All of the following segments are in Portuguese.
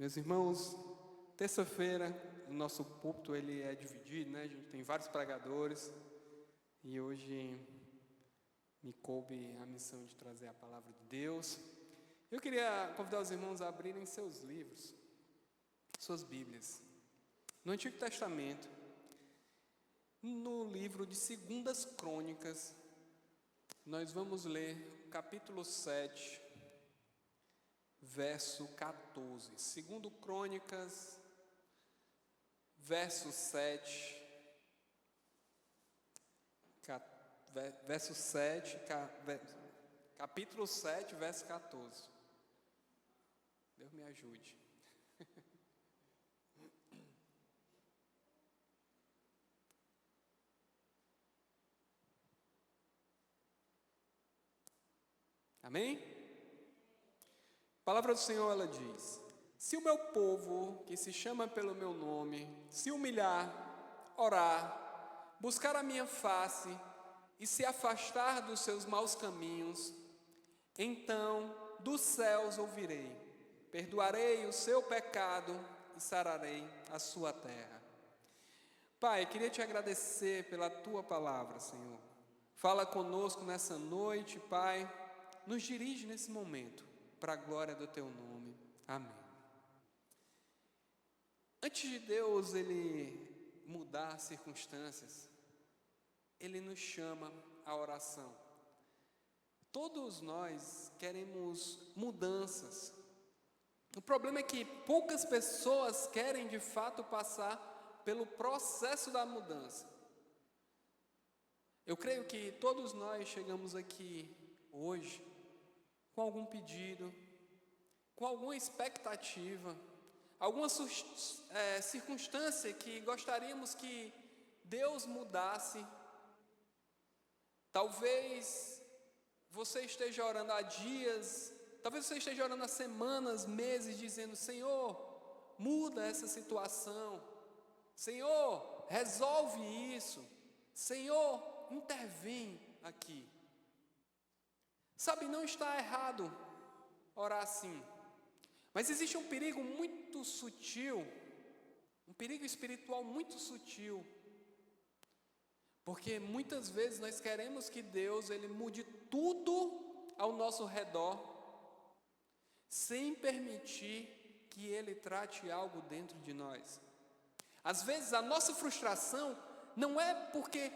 Meus irmãos, terça-feira o nosso púlpito ele é dividido, né? A gente tem vários pregadores e hoje me coube a missão de trazer a palavra de Deus. Eu queria convidar os irmãos a abrirem seus livros, suas Bíblias, no Antigo Testamento, no livro de 2 Crônicas. Nós vamos ler o capítulo 7, verso 14. 2 Crônicas, verso 7, verso 7, capítulo 7, verso 14. Deus me ajude. Amém? A palavra do Senhor, ela diz: se o meu povo, que se chama pelo meu nome, se humilhar, orar, buscar a minha face e se afastar dos seus maus caminhos, então dos céus ouvirei, perdoarei o seu pecado e sararei a sua terra. Pai, queria te agradecer pela tua palavra, Senhor. Fala conosco nessa noite, Pai. Nos dirige nesse momento, para a glória do teu nome. Amém. Antes de Deus ele mudar as circunstâncias, ele nos chama à oração. Todos nós queremos mudanças. O problema é que poucas pessoas querem de fato passar pelo processo da mudança. Eu creio que todos nós chegamos aqui hoje com algum pedido, com alguma expectativa, alguma circunstância que gostaríamos que Deus mudasse. Talvez você esteja orando há dias, talvez você esteja orando há semanas, meses, dizendo: Senhor, muda essa situação, Senhor, resolve isso, Senhor, intervém aqui. Sabe, não está errado orar assim, mas existe um perigo muito sutil, um perigo espiritual muito sutil, porque muitas vezes nós queremos que Deus ele mude tudo ao nosso redor, sem permitir que Ele trate algo dentro de nós. Às vezes a nossa frustração não é porque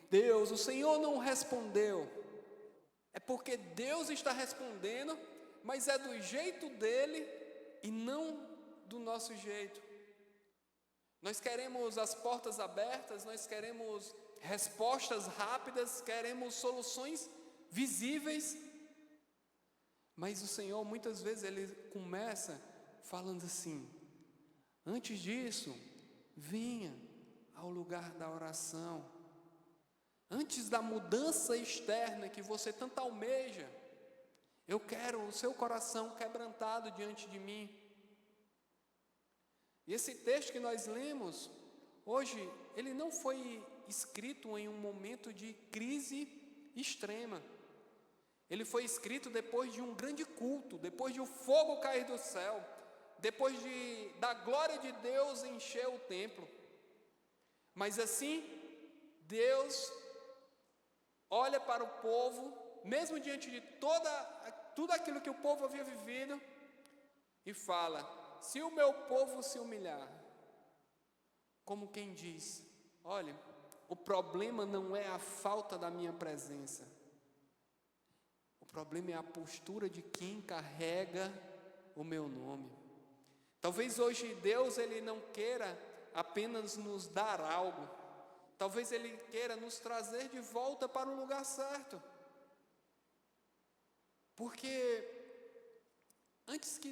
Deus, o Senhor não respondeu, é porque Deus está respondendo, mas é do jeito dele e não do nosso jeito. Nós queremos as portas abertas, nós queremos respostas rápidas, queremos soluções visíveis, mas o Senhor muitas vezes ele começa falando assim: antes disso, venha ao lugar da oração. Antes da mudança externa que você tanto almeja, eu quero o seu coração quebrantado diante de mim. E esse texto que nós lemos hoje, ele não foi escrito em um momento de crise extrema. Ele foi escrito depois de um grande culto, depois de o fogo cair do céu, depois da glória de Deus encher o templo. Mas assim, Deus olha para o povo, mesmo diante de tudo aquilo que o povo havia vivido, e fala: se o meu povo se humilhar, como quem diz, olha, o problema não é a falta da minha presença, o problema é a postura de quem carrega o meu nome. Talvez hoje Deus ele não queira apenas nos dar algo, talvez Ele queira nos trazer de volta para o lugar certo. Porque antes que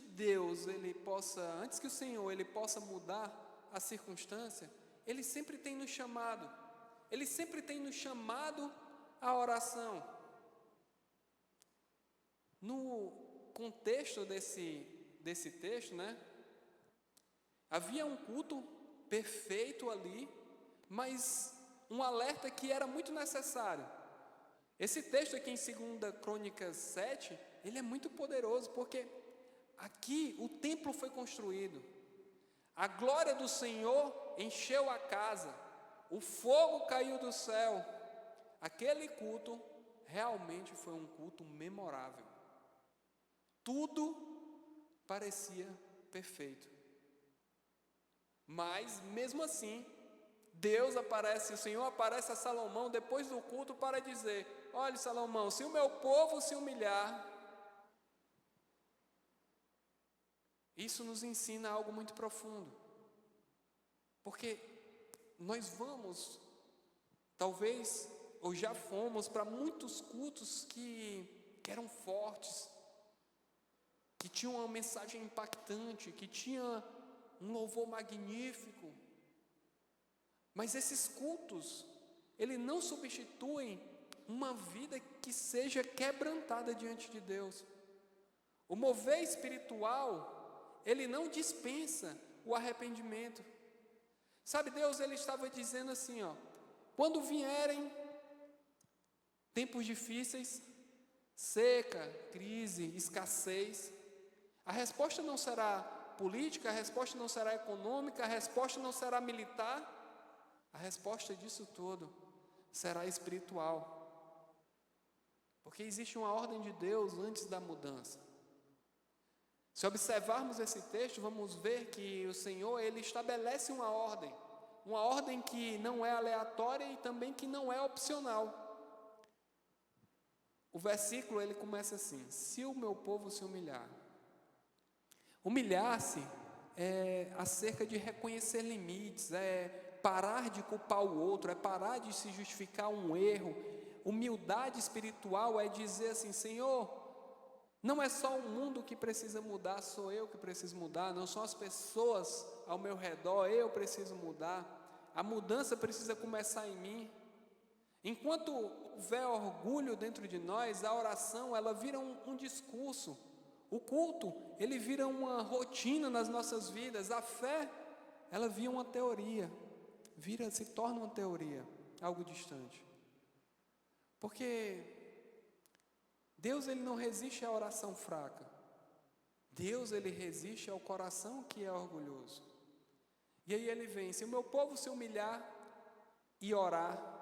o Senhor ele possa mudar a circunstância, Ele sempre tem nos chamado. Ele sempre tem nos chamado à oração. No contexto desse texto, né? Havia um culto perfeito ali, mas um alerta que era muito necessário. Esse texto aqui em 2 Crônicas 7, ele é muito poderoso, porque aqui o templo foi construído, a glória do Senhor encheu a casa, o fogo caiu do céu. Aquele culto realmente foi um culto memorável. Tudo parecia perfeito. Mas, mesmo assim, o Senhor aparece a Salomão depois do culto para dizer: olha, Salomão, se o meu povo se humilhar. Isso nos ensina algo muito profundo. Porque nós vamos, talvez, ou já fomos para muitos cultos que eram fortes, que tinham uma mensagem impactante, que tinha um louvor magnífico. Mas esses cultos, eles não substituem uma vida que seja quebrantada diante de Deus. O mover espiritual, ele não dispensa o arrependimento. Sabe, Deus, ele estava dizendo assim, quando vierem tempos difíceis, seca, crise, escassez, a resposta não será política, a resposta não será econômica, a resposta não será militar, a resposta disso tudo será espiritual. Porque existe uma ordem de Deus antes da mudança. Se observarmos esse texto, vamos ver que o Senhor, ele estabelece uma ordem que não é aleatória e também que não é opcional. O versículo, ele começa assim: se o meu povo se humilhar. Humilhar-se é acerca de reconhecer limites, é parar de culpar o outro, é parar de se justificar um erro. Humildade espiritual é dizer assim: Senhor, não é só o mundo que precisa mudar, sou eu que preciso mudar, não são as pessoas ao meu redor, eu preciso mudar. A mudança precisa começar em mim. Enquanto houver orgulho dentro de nós, a oração, ela vira um discurso. O culto, ele vira uma rotina nas nossas vidas. A fé, ela vira uma teoria, se torna uma teoria, algo distante. Porque Deus, ele não resiste à oração fraca. Deus, ele resiste ao coração que é orgulhoso. E aí ele vem: se o meu povo se humilhar e orar.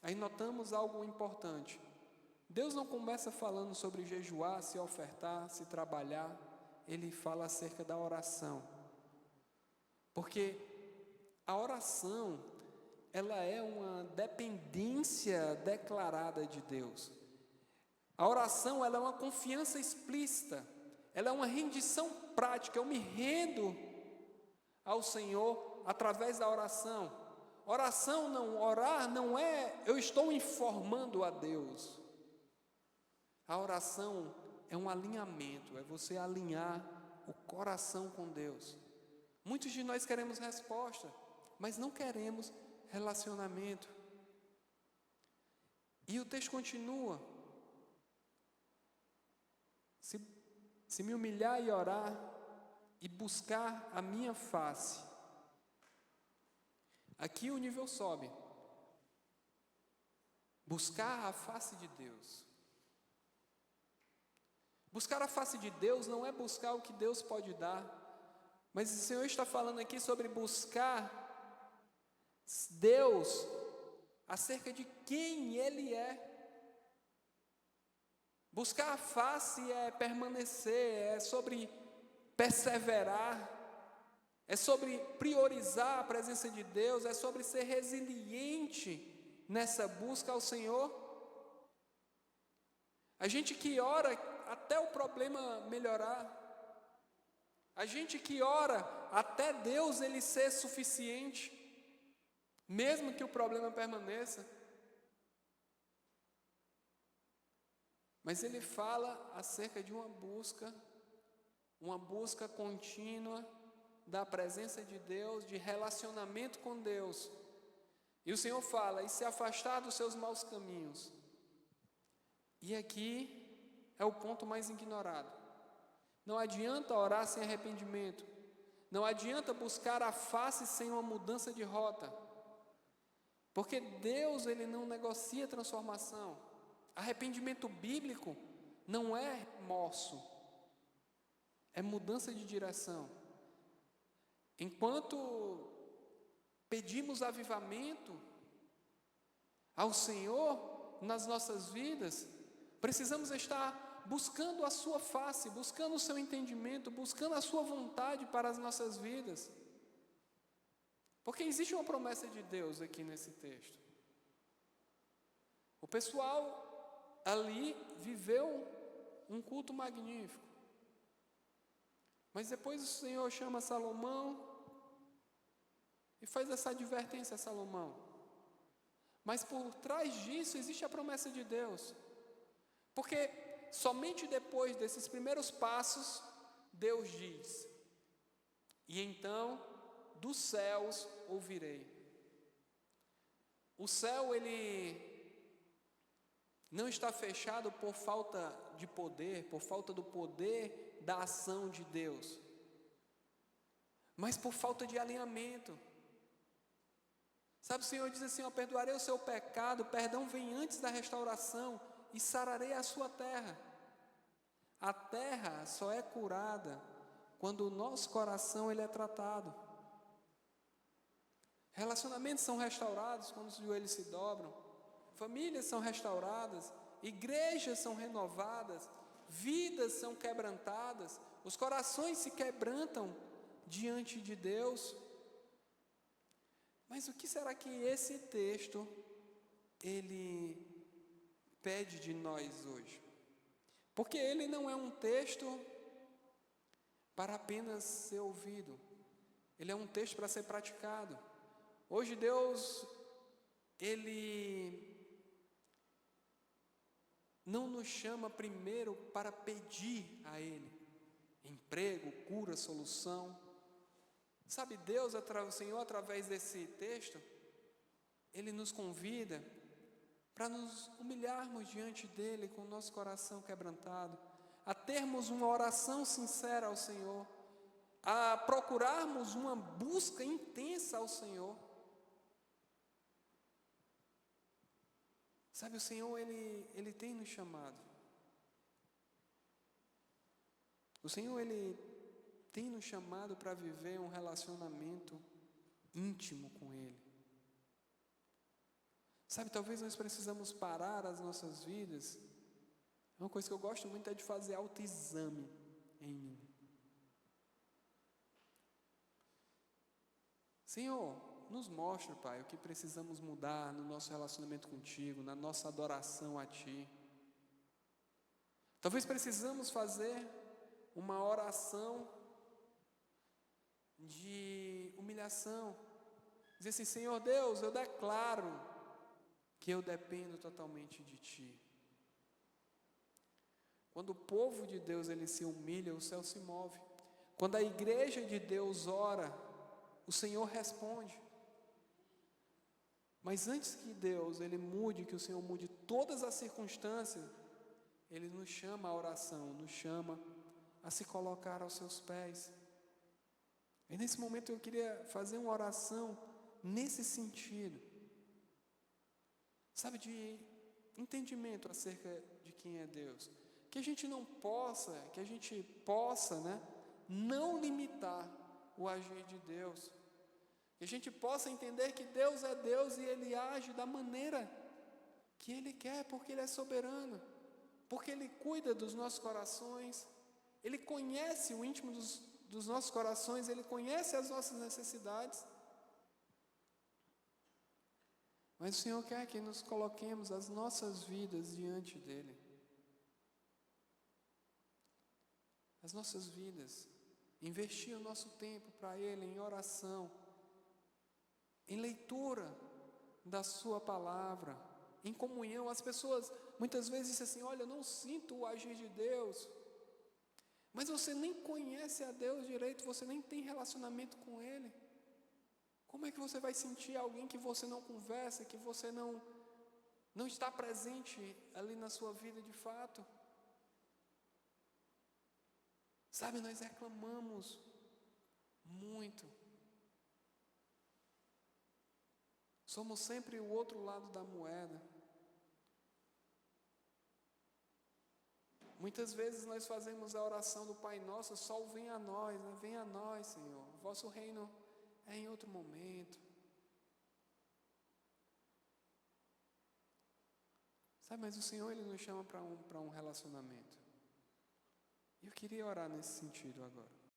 Aí notamos algo importante. Deus não começa falando sobre jejuar, se ofertar, se trabalhar. Ele fala acerca da oração. Porque a oração, ela é uma dependência declarada de Deus. A oração, ela é uma confiança explícita. Ela é uma rendição prática. Eu me rendo ao Senhor através da oração. Orar não é eu estou informando a Deus. A oração é um alinhamento, é você alinhar o coração com Deus. Muitos de nós queremos resposta, mas não queremos relacionamento. E o texto continua: se me humilhar e orar e buscar a minha face. Aqui o nível sobe. Buscar a face de Deus. Buscar a face de Deus não é buscar o que Deus pode dar, mas o Senhor está falando aqui sobre buscar Deus acerca de quem Ele é. Buscar a face é permanecer, é sobre perseverar, é sobre priorizar a presença de Deus, é sobre ser resiliente nessa busca ao Senhor. A gente que ora até o problema melhorar, a gente que ora até Deus ele ser suficiente, mesmo que o problema permaneça. Mas ele fala acerca de uma busca contínua da presença de Deus, de relacionamento com Deus. E o Senhor fala: e se afastar dos seus maus caminhos. E aqui é o ponto mais ignorado. Não adianta orar sem arrependimento. Não adianta buscar a face sem uma mudança de rota. Porque Deus, ele não negocia transformação. Arrependimento bíblico não é remorso. é mudança de direção. Enquanto pedimos avivamento ao Senhor nas nossas vidas, precisamos estar buscando a sua face, buscando o seu entendimento, buscando a sua vontade para as nossas vidas. Porque existe uma promessa de Deus aqui nesse texto. O pessoal ali viveu um culto magnífico. Mas depois o Senhor chama Salomão e faz essa advertência a Salomão. Mas por trás disso existe a promessa de Deus. Porque somente depois desses primeiros passos, Deus diz: e então dos céus ouvirei. O céu, ele não está fechado por falta de poder, por falta do poder da ação de Deus, mas por falta de alinhamento. Sabe, o Senhor diz assim: eu perdoarei o seu pecado, perdão vem antes da restauração, e sararei a sua terra. A terra só é curada quando o nosso coração ele é tratado. Relacionamentos são restaurados quando os joelhos se dobram. Famílias são restauradas, igrejas são renovadas, vidas são quebrantadas, os corações se quebrantam diante de Deus. Mas o que será que esse texto ele pede de nós hoje? Porque ele não é um texto para apenas ser ouvido, ele é um texto para ser praticado. Hoje Deus, ele não nos chama primeiro para pedir a Ele emprego, cura, solução. Sabe, Deus, o Senhor, através desse texto, Ele nos convida para nos humilharmos diante dEle com o nosso coração quebrantado, a termos uma oração sincera ao Senhor, a procurarmos uma busca intensa ao Senhor. Sabe, o Senhor, Ele tem nos chamado. O Senhor, Ele tem nos chamado para viver um relacionamento íntimo com Ele. Sabe, talvez nós precisamos parar as nossas vidas. Uma coisa que eu gosto muito é de fazer autoexame em mim. Senhor, nos mostra, Pai, o que precisamos mudar no nosso relacionamento contigo, na nossa adoração a Ti. Talvez precisamos fazer uma oração de humilhação. Dizer assim: Senhor Deus, eu declaro que eu dependo totalmente de Ti. Quando o povo de Deus ele se humilha, o céu se move. Quando a igreja de Deus ora, o Senhor responde. Mas antes que Deus ele mude, que o Senhor mude todas as circunstâncias, Ele nos chama à oração, nos chama a se colocar aos seus pés. E nesse momento eu queria fazer uma oração nesse sentido, sabe, de entendimento acerca de quem é Deus. Que a gente possa, não limitar o agir de Deus. Que a gente possa entender que Deus é Deus e Ele age da maneira que Ele quer, porque Ele é soberano, porque Ele cuida dos nossos corações, Ele conhece o íntimo dos nossos corações, Ele conhece as nossas necessidades. Mas o Senhor quer que nos coloquemos as nossas vidas diante dEle. As nossas vidas, investir o nosso tempo para Ele em oração, em leitura da Sua palavra, em comunhão. As pessoas muitas vezes dizem assim: olha, eu não sinto o agir de Deus. Mas você nem conhece a Deus direito, você nem tem relacionamento com Ele. Como é que você vai sentir alguém que você não conversa, que você não está presente ali na sua vida de fato? Sabe, nós reclamamos muito. Somos sempre o outro lado da moeda. Muitas vezes nós fazemos a oração do Pai Nosso, só o venha a nós, né? Venha a nós, Senhor. O vosso reino é em outro momento. Sabe, mas o Senhor, Ele nos chama para um relacionamento. E eu queria orar nesse sentido agora.